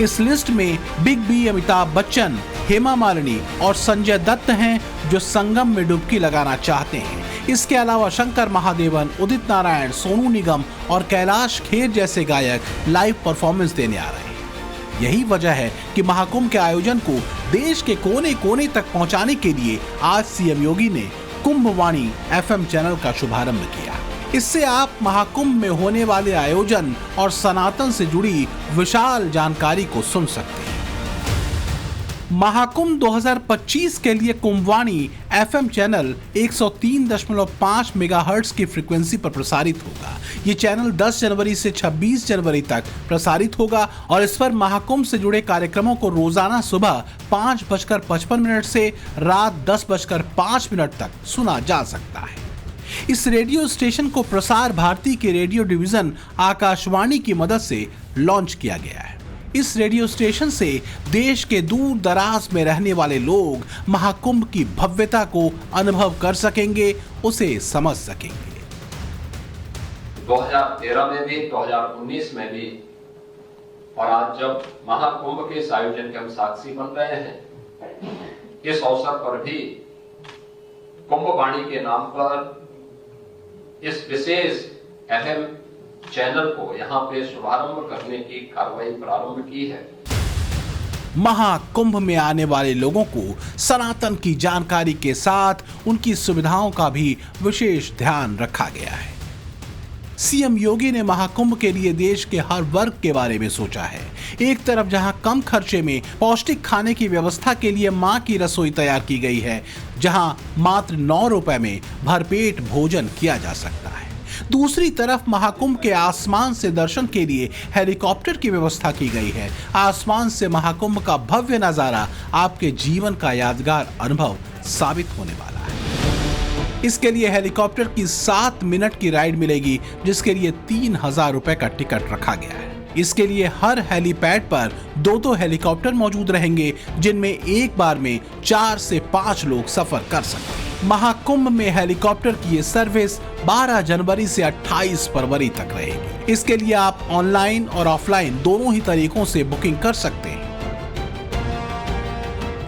इस लिस्ट में बिग बी अमिताभ बच्चन, हेमा मालिनी और संजय दत्त हैं जो संगम में डुबकी लगाना चाहते हैं। इसके अलावा शंकर महादेवन, उदित नारायण, सोनू निगम और कैलाश खेर जैसे गायक लाइव परफॉर्मेंस देने आ रहे हैं। यही वजह है कि महाकुंभ के आयोजन को देश के कोने कोने तक पहुंचाने के लिए आज सीएम योगी ने कुंभवाणी FM चैनल का शुभारंभ किया। इससे आप महाकुंभ में होने वाले आयोजन और सनातन से जुड़ी विशाल जानकारी को सुन सकते हैं। महाकुंभ 2025 के लिए कुंभवाणी FM चैनल 103.5 मेगाहर्ट्ज की फ्रीक्वेंसी पर प्रसारित होगा। ये चैनल 10 जनवरी से 26 जनवरी तक प्रसारित होगा और इस पर महाकुंभ से जुड़े कार्यक्रमों को रोजाना सुबह 5:55 से रात 10:05 तक सुना जा सकता है। इस रेडियो स्टेशन को प्रसार भारती के रेडियो डिवीजन आकाशवाणी की मदद से लॉन्च किया गया है। इस रेडियो स्टेशन से देश के दूर दराज में रहने वाले लोग महाकुंभ की भव्यता को अनुभव कर सकेंगे, उसे समझ सकेंगे। 2013 में भी, 2019 में भी, और आज जब महाकुंभ के इस आयोजन के हम साक्षी बन रहे हैं, इस अवसर पर भी कुंभवाणी के नाम पर इस विशेष अहम चैनल को यहाँ पे शुभारंभ करने की कार्रवाई प्रारंभ की है। महाकुंभ में आने वाले लोगों को सनातन की जानकारी के साथ उनकी सुविधाओं का भी विशेष ध्यान रखा गया है। सीएम योगी ने महाकुंभ के लिए देश के हर वर्ग के बारे में सोचा है। एक तरफ जहां कम खर्चे में पौष्टिक खाने की व्यवस्था के लिए मां की रसोई तैयार की गई है, जहां मात्र 9 रुपए में भरपेट भोजन किया जा सकता है। दूसरी तरफ महाकुंभ के आसमान से दर्शन के लिए हेलीकॉप्टर की व्यवस्था की गई है। आसमान से महाकुंभ का भव्य नजारा आपके जीवन का यादगार अनुभव साबित होने वाला है। इसके लिए हेलीकॉप्टर की 7 मिनट की राइड मिलेगी, जिसके लिए 3000 रुपए का टिकट रखा गया है। इसके लिए हर हेलीपैड पर 2-2 हेलीकॉप्टर मौजूद रहेंगे, जिनमें एक बार में 4 से 5 लोग सफर कर सकते हैं। महाकुंभ में हेलीकॉप्टर की ये सर्विस 12 जनवरी से 28 फरवरी तक रहेगी। इसके लिए आप ऑनलाइन और ऑफलाइन दोनों ही तरीकों से बुकिंग कर सकते हैं।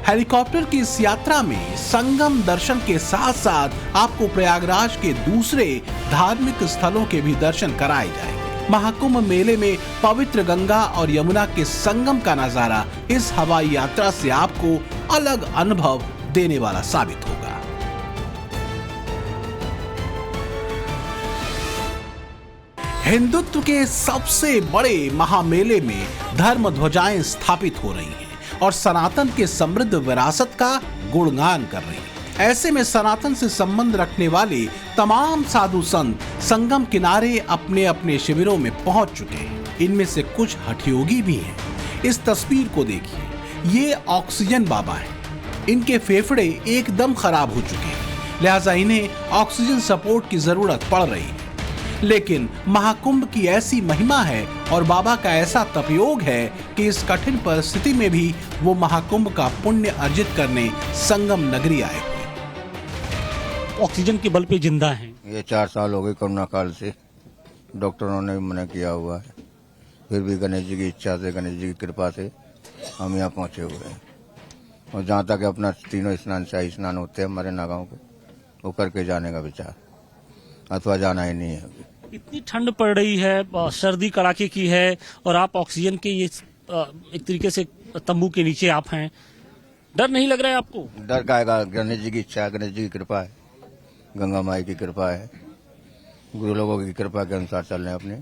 हेलीकॉप्टर की इस यात्रा में संगम दर्शन के साथ साथ आपको प्रयागराज के दूसरे धार्मिक स्थलों के भी दर्शन कराए जाएंगे। महाकुंभ मेले में पवित्र गंगा और यमुना के संगम का नजारा इस हवाई यात्रा से आपको अलग अनुभव देने वाला साबित होगा। हिंदुत्व के सबसे बड़े महामेले में धर्म ध्वजाएं स्थापित हो रही हैं और सनातन के समृद्ध विरासत का गुणगान कर रही हैं। ऐसे में सनातन से संबंध रखने वाले तमाम साधु संत संगम किनारे अपने अपने शिविरों में पहुंच चुके हैं। इनमें से कुछ हठयोगी भी हैं। इस तस्वीर को देखिए, ये ऑक्सीजन बाबा हैं। इनके फेफड़े एकदम खराब हो चुके हैं, लिहाजा इन्हें ऑक्सीजन सपोर्ट की जरूरत पड़ रही है। लेकिन महाकुंभ की ऐसी महिमा है और बाबा का ऐसा तपयोग है कि इस कठिन परिस्थिति में भी वो महाकुंभ का पुण्य अर्जित करने संगम नगरी आए हुए। ऑक्सीजन के बल पे जिंदा हैं। ये 4 साल हो गए कोरोना काल से, डॉक्टरों ने भी मना किया हुआ है, फिर भी गणेश जी की इच्छा से, गणेश जी की कृपा से हम यहाँ पहुँचे हुए हैं। और जहाँ तक अपना तीनों स्नान, शाही स्नान होते हैं हमारे नागांव के, वो करके जाने का विचार, अथवा जाना ही नहीं है। इतनी ठंड पड़ रही है, सर्दी कड़ाके की है, और आप ऑक्सीजन के ये एक तरीके से तंबू के नीचे आप हैं, डर नहीं लग रहा है आपको? डर का आएगा, गणेश जी की इच्छा है, गणेश जी की कृपा है, गंगा माई की कृपा है, गुरु लोगों की कृपा के अनुसार चल रहे हैं अपने,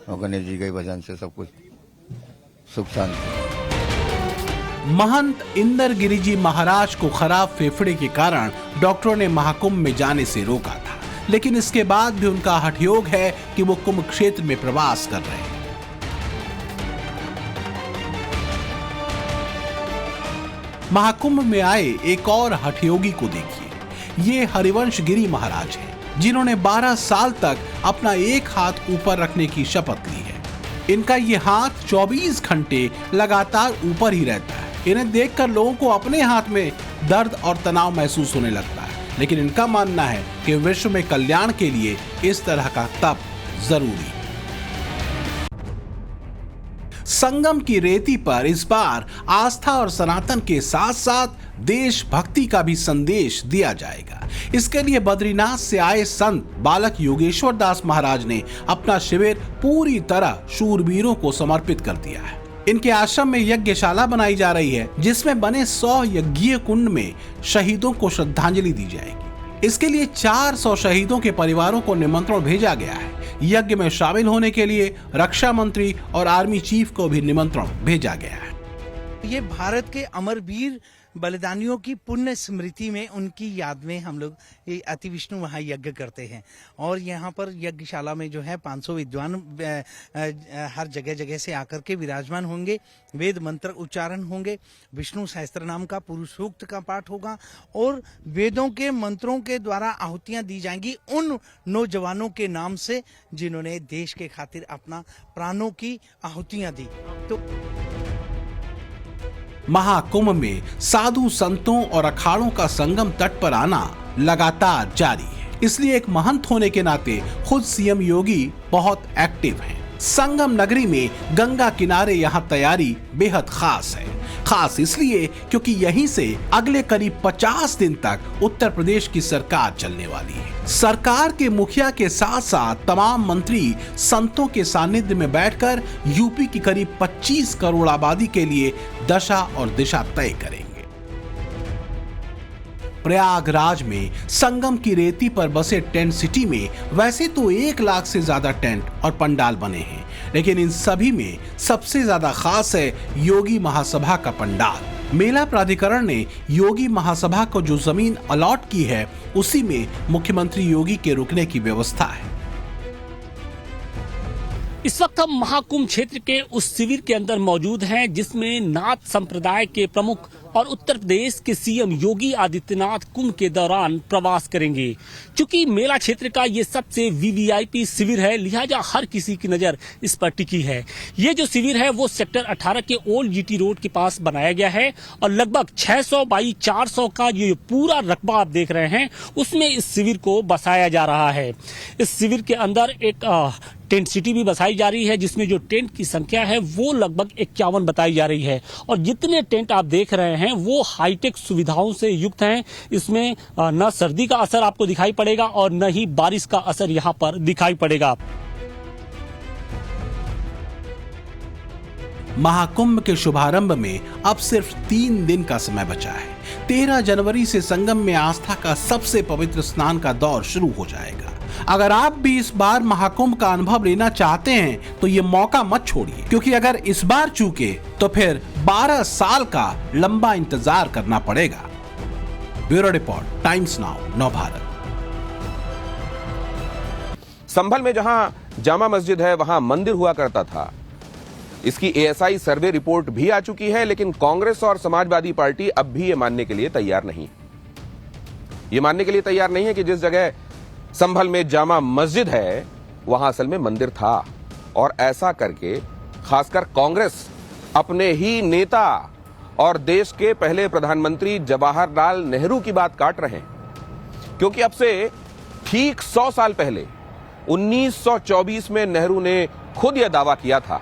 और गणेश जी के भजन से सब कुछ सुख शांति। महंत इंदर गिरी जी महाराज को खराब फेफड़े के कारण डॉक्टरों ने महाकुंभ में जाने से रोका था, लेकिन इसके बाद भी उनका हठयोग है कि वो कुंभ क्षेत्र में प्रवास कर रहे हैं। महाकुंभ में आए एक और हठयोगी को देखिए। ये हरिवंश गिरी महाराज हैं, जिन्होंने 12 साल तक अपना एक हाथ ऊपर रखने की शपथ ली है। इनका ये हाथ 24 घंटे लगातार ऊपर ही रहता है। इन्हें देखकर लोगों को अपने हाथ में दर्द और तनाव महसूस होने लगता है, लेकिन इनका मानना है कि विश्व में कल्याण के लिए इस तरह का तप जरूरी है। संगम की रेती पर इस बार आस्था और सनातन के साथ साथ देशभक्ति का भी संदेश दिया जाएगा। इसके लिए बद्रीनाथ से आए संत बालक योगेश्वर दास महाराज ने अपना शिविर पूरी तरह शूरवीरों को समर्पित कर दिया है। इनके आश्रम में यज्ञशाला बनाई जा रही है, जिसमें बने 100 यज्ञीय कुंड में शहीदों को श्रद्धांजलि दी जाएगी। इसके लिए 400 शहीदों के परिवारों को निमंत्रण भेजा गया है। यज्ञ में शामिल होने के लिए रक्षा मंत्री और आर्मी चीफ को भी निमंत्रण भेजा गया है। ये भारत के अमरवीर बलिदानियों की पुण्य स्मृति में, उनकी याद में हम लोग ये अति विष्णु महायज्ञ करते हैं। और यहाँ पर यज्ञशाला में जो है 500 विद्वान हर जगह जगह से आकर के विराजमान होंगे। वेद मंत्र उच्चारण होंगे, विष्णु सहस्त्र नाम का पुरुष सूक्त का पाठ होगा और वेदों के मंत्रों के द्वारा आहुतियां दी जाएंगी उन नौजवानों के नाम से जिन्होंने देश के खातिर अपना प्राणों की आहुतियां दी। तो महाकुंभ में साधु संतों और अखाड़ों का संगम तट पर आना लगातार जारी है, इसलिए एक महंत होने के नाते खुद सीएम योगी बहुत एक्टिव हैं। संगम नगरी में गंगा किनारे यहाँ तैयारी बेहद खास है। खास इसलिए क्योंकि यहीं से अगले करीब 50 दिन तक उत्तर प्रदेश की सरकार चलने वाली है। सरकार के मुखिया के साथ साथ तमाम मंत्री संतों के सानिध्य में बैठकर यूपी की करीब 25 करोड़ आबादी के लिए दशा और दिशा तय करेंगे। प्रयागराज में संगम की रेती पर बसे टेंट सिटी में वैसे तो 1 लाख से ज्यादा टेंट और पंडाल बने हैं, लेकिन इन सभी में सबसे ज्यादा खास है योगी महासभा का पंडाल। मेला प्राधिकरण ने योगी महासभा को जो जमीन अलॉट की है उसी में मुख्यमंत्री योगी के रुकने की व्यवस्था है। इस वक्त हम महाकुंभ क्षेत्र के उस शिविर के अंदर मौजूद हैं जिसमें नाथ संप्रदाय के प्रमुख और उत्तर प्रदेश के सीएम योगी आदित्यनाथ कुंभ के दौरान प्रवास करेंगे। चूंकि मेला क्षेत्र का ये सबसे वीवीआईपी शिविर है, लिहाजा हर किसी की नजर इस पर टिकी है। ये जो शिविर है वो सेक्टर 18 के ओल्ड जीटी रोड के पास बनाया गया है और लगभग 600 बाई 400 का ये पूरा रकबा आप देख रहे हैं, उसमें इस शिविर को बसाया जा रहा है। इस शिविर के अंदर एक टेंट सिटी भी बसाई जा रही है जिसमें जो टेंट की संख्या है वो लगभग 51 बताई जा रही है और जितने टेंट आप देख रहे हैं वो हाईटेक सुविधाओं से युक्त हैं। इसमें न सर्दी का असर आपको दिखाई पड़ेगा और न ही बारिश का असर यहाँ पर दिखाई पड़ेगा। महाकुंभ के शुभारंभ में अब सिर्फ 3 दिन का समय बचा है। 13 जनवरी से संगम में आस्था का सबसे पवित्र स्नान का दौर शुरू हो जाएगा। अगर आप भी इस बार महाकुंभ का अनुभव लेना चाहते हैं तो ये मौका मत छोड़िए, क्योंकि अगर इस बार चूके तो फिर 12 साल का लंबा इंतजार करना पड़ेगा। ब्यूरो रिपोर्ट, टाइम्स नाउ, नव भारत। संभल में जहां जामा मस्जिद है वहां मंदिर हुआ करता था। इसकी एएसआई सर्वे रिपोर्ट भी आ चुकी है, लेकिन कांग्रेस और समाजवादी पार्टी अब भी ये मानने के लिए तैयार नहीं। ये मानने के लिए तैयार नहीं है कि जिस जगह संभल में जामा मस्जिद है वहां असल में मंदिर था। और ऐसा करके खासकर कांग्रेस अपने ही नेता और देश के पहले प्रधानमंत्री जवाहरलाल नेहरू की बात काट रहे हैं, क्योंकि अब से ठीक 100 साल पहले 1924 में नेहरू ने खुद यह दावा किया था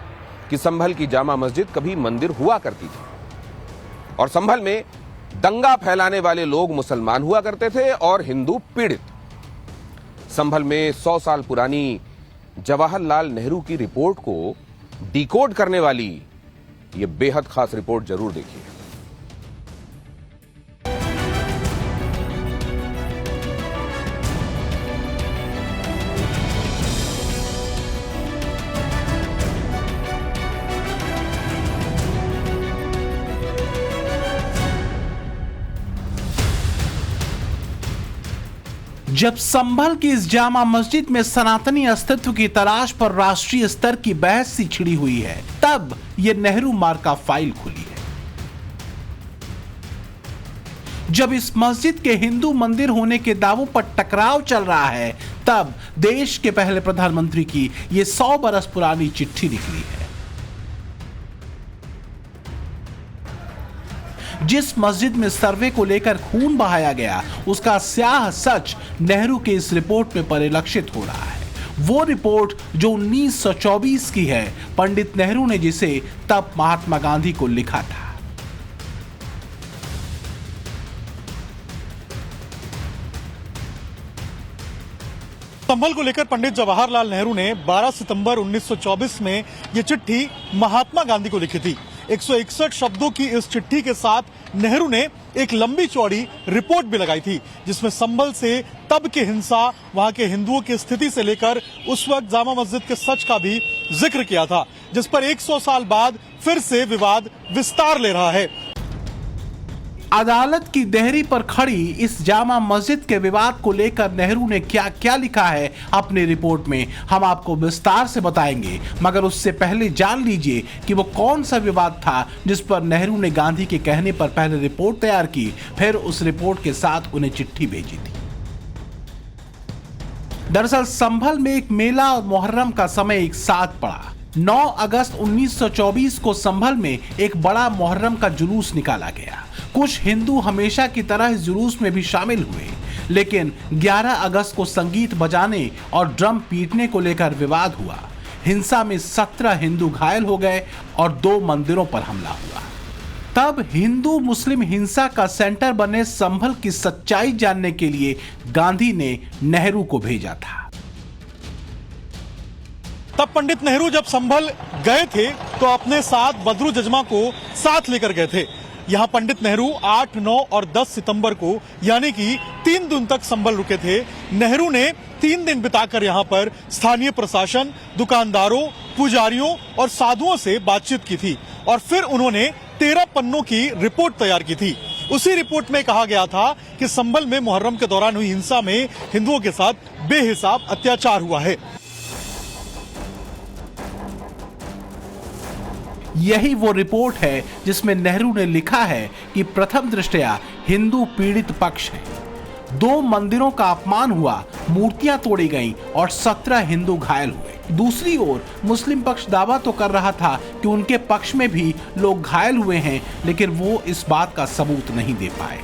कि संभल की जामा मस्जिद कभी मंदिर हुआ करती थी और संभल में दंगा फैलाने वाले लोग मुसलमान हुआ करते थे और हिंदू पीड़ित। संभल में 100 साल पुरानी जवाहरलाल नेहरू की रिपोर्ट को डिकोड करने वाली यह बेहद खास रिपोर्ट जरूर देखिए। जब संभल की इस जामा मस्जिद में सनातनी अस्तित्व की तलाश पर राष्ट्रीय स्तर की बहस सी छिड़ी हुई है, तब यह नेहरू मार्का फाइल खुली है। जब इस मस्जिद के हिंदू मंदिर होने के दावों पर टकराव चल रहा है, तब देश के पहले प्रधानमंत्री की यह 100 बरस पुरानी चिट्ठी निकली है। जिस मस्जिद में सर्वे को लेकर खून बहाया गया, उसका स्याह सच नेहरू के इस रिपोर्ट में परिलक्षित हो रहा है। वो रिपोर्ट जो 1924 की है, पंडित नेहरू ने जिसे तब महात्मा गांधी को लिखा था। संभल को लेकर पंडित जवाहरलाल नेहरू ने 12 सितंबर 1924 में ये चिट्ठी महात्मा गांधी को लिखी थी। 161 शब्दों की इस चिट्ठी के साथ नेहरू ने एक लंबी चौड़ी रिपोर्ट भी लगाई थी, जिसमें संभल से तब की हिंसा, वहां के हिंदुओं की स्थिति से लेकर उस वक्त जामा मस्जिद के सच का भी जिक्र किया था, जिस पर 100 साल बाद फिर से विवाद विस्तार ले रहा है। अदालत की देहरी पर खड़ी इस जामा मस्जिद के विवाद को लेकर नेहरू ने क्या क्या लिखा है अपनी रिपोर्ट में, हम आपको विस्तार से बताएंगे। मगर उससे पहले जान लीजिए कि वो कौन सा विवाद था जिस पर नेहरू ने गांधी के कहने पर पहले रिपोर्ट तैयार की, फिर उस रिपोर्ट के साथ उन्हें चिट्ठी भेजी थी। दरअसल संभल में एक मेला और मुहर्रम का समय एक साथ पड़ा। 9 अगस्त 1924 को संभल में एक बड़ा मुहर्रम का जुलूस निकाला गया। कुछ हिंदू हमेशा की तरह इस जुलूस में भी शामिल हुए, लेकिन 11 अगस्त को संगीत बजाने और ड्रम पीटने को लेकर विवाद हुआ। हिंसा में 17 हिंदू घायल हो गए और 2 मंदिरों पर हमला हुआ। तब हिंदू मुस्लिम हिंसा का सेंटर बने संभल की सच्चाई जानने के लिए गांधी ने नेहरू को भेजा था। तब पंडित नेहरू जब संभल गए थे तो अपने साथ बदरू जजमा को साथ लेकर गए थे। यहाँ पंडित नेहरू 8, 9 और 10 सितंबर को यानी कि 3 दिन तक संभल रुके थे। नेहरू ने 3 दिन बिताकर यहाँ पर स्थानीय प्रशासन, दुकानदारों, पुजारियों और साधुओं से बातचीत की थी और फिर उन्होंने 13 पन्नों की रिपोर्ट तैयार की थी। उसी रिपोर्ट में कहा गया था कि संभल में मुहर्रम के दौरान हुई हिंसा में हिंदुओं के साथ बेहिसाब अत्याचार हुआ है। यही वो रिपोर्ट है जिसमें नेहरू ने लिखा है कि प्रथम दृष्टया हिंदू पीड़ित पक्ष है। 2 मंदिरों का अपमान हुआ, मूर्तियां तोड़ी गईं और 17 हिंदू घायल हुए। दूसरी ओर मुस्लिम पक्ष दावा तो कर रहा था कि उनके पक्ष में भी लोग घायल हुए हैं, लेकिन वो इस बात का सबूत नहीं दे पाए।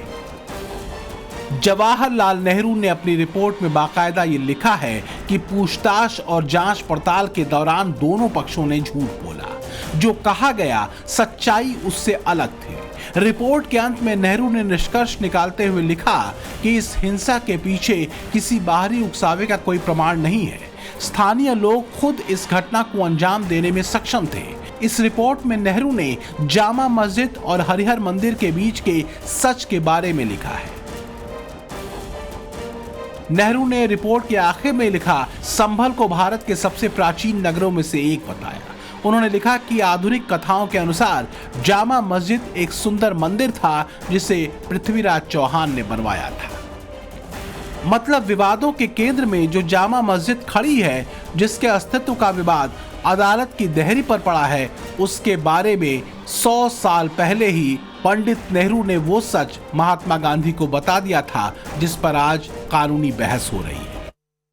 जवाहरलाल नेहरू ने अपनी रिपोर्ट में बाकायदा ये लिखा है कि पूछताछ और जांच पड़ताल के दौरान दोनों पक्षों ने झूठ बोला। जो कहा गया सच्चाई उससे अलग थी। रिपोर्ट के अंत में नेहरू ने निष्कर्ष निकालते हुए लिखा कि इस हिंसा के पीछे किसी बाहरी उकसावे का कोई प्रमाण नहीं है। स्थानीय लोग खुद इस घटना को अंजाम देने में सक्षम थे। इस रिपोर्ट में नेहरू ने जामा मस्जिद और हरिहर मंदिर के बीच के सच के बारे में लिखा है। नेहरू ने रिपोर्ट के आखिर में लिखा, संभल को भारत के सबसे प्राचीन नगरों में से एक बताया। उन्होंने लिखा कि आधुनिक कथाओं के अनुसार जामा मस्जिद एक सुंदर मंदिर था जिसे पृथ्वीराज चौहान ने बनवाया था। मतलब विवादों के केंद्र में जो जामा मस्जिद खड़ी है, जिसके अस्तित्व का विवाद अदालत की देहरी पर पड़ा है, उसके बारे में 100 साल पहले ही पंडित नेहरू ने वो सच महात्मा गांधी को बता दिया था जिस पर आज कानूनी बहस हो रही है।